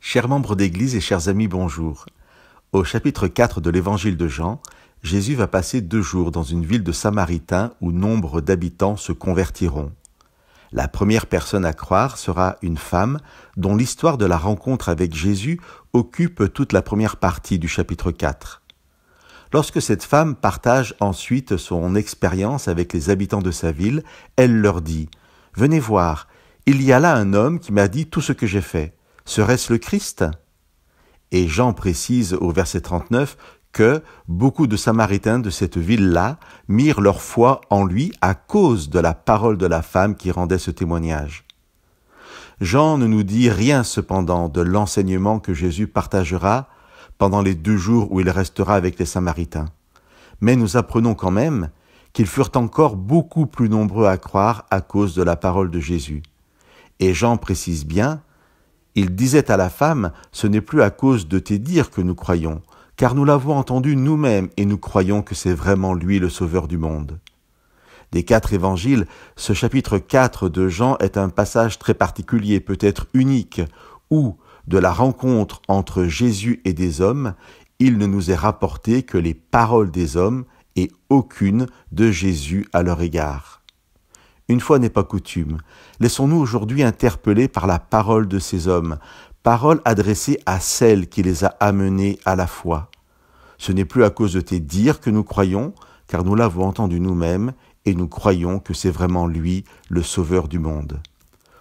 Chers membres d'Église et chers amis, bonjour. Au chapitre 4 de l'Évangile de Jean, Jésus va passer 2 jours dans une ville de Samaritains où nombre d'habitants se convertiront. La première personne à croire sera une femme dont l'histoire de la rencontre avec Jésus occupe toute la première partie du chapitre 4. Lorsque cette femme partage ensuite son expérience avec les habitants de sa ville, elle leur dit « Venez voir, il y a là un homme qui m'a dit tout ce que j'ai fait. Serait-ce le Christ ?» Et Jean précise au verset 39 que beaucoup de Samaritains de cette ville-là mirent leur foi en lui à cause de la parole de la femme qui rendait ce témoignage. Jean ne nous dit rien cependant de l'enseignement que Jésus partagera pendant les 2 jours où il restera avec les Samaritains. Mais nous apprenons quand même qu'ils furent encore beaucoup plus nombreux à croire à cause de la parole de Jésus. Et Jean précise bien, il disait à la femme, ce n'est plus à cause de tes dires que nous croyons, car nous l'avons entendu nous-mêmes et nous croyons que c'est vraiment lui le sauveur du monde. Des 4 évangiles, ce chapitre 4 de Jean est un passage très particulier, peut-être unique, où, de la rencontre entre Jésus et des hommes, il ne nous est rapporté que les paroles des hommes et aucune de Jésus à leur égard. Une fois n'est pas coutume, laissons-nous aujourd'hui interpeller par la parole de ces hommes, parole adressée à celle qui les a amenés à la foi. Ce n'est plus à cause de tes dires que nous croyons, car nous l'avons entendu nous-mêmes et nous croyons que c'est vraiment lui, le sauveur du monde.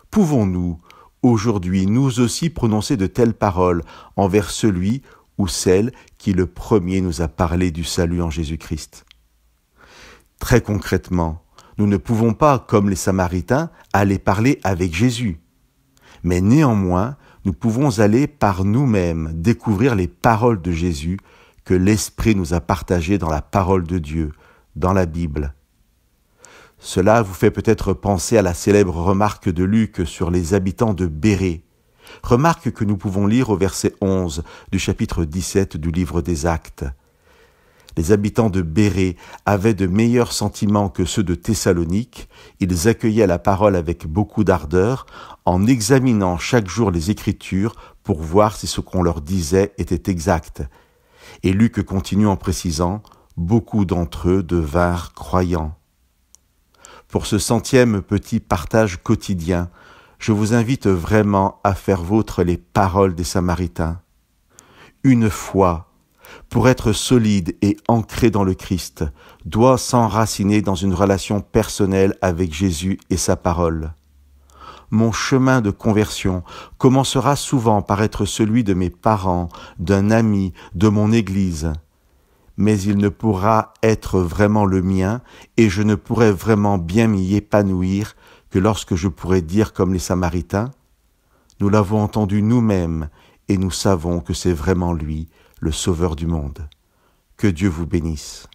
Pouvons-nous, aujourd'hui, nous aussi prononcer de telles paroles envers celui ou celle qui le premier nous a parlé du salut en Jésus-Christ? Très concrètement, nous ne pouvons pas, comme les Samaritains, aller parler avec Jésus. Mais néanmoins, nous pouvons aller par nous-mêmes découvrir les paroles de Jésus que l'Esprit nous a partagées dans la parole de Dieu, dans la Bible. Cela vous fait peut-être penser à la célèbre remarque de Luc sur les habitants de Bérée. Remarque que nous pouvons lire au verset 11 du chapitre 17 du livre des Actes. Les habitants de Bérée avaient de meilleurs sentiments que ceux de Thessalonique. Ils accueillaient la parole avec beaucoup d'ardeur, en examinant chaque jour les Écritures pour voir si ce qu'on leur disait était exact. Et Luc continue en précisant « Beaucoup d'entre eux devinrent croyants ». Pour ce 100e petit partage quotidien, je vous invite vraiment à faire vôtre les paroles des Samaritains. Une foi, pour être solide et ancrée dans le Christ, doit s'enraciner dans une relation personnelle avec Jésus et sa parole. Mon chemin de conversion commencera souvent par être celui de mes parents, d'un ami, de mon Église. Mais il ne pourra être vraiment le mien et je ne pourrai vraiment bien m'y épanouir que lorsque je pourrai dire comme les Samaritains, « Nous l'avons entendu nous-mêmes et nous savons que c'est vraiment lui, le Sauveur du monde. » Que Dieu vous bénisse.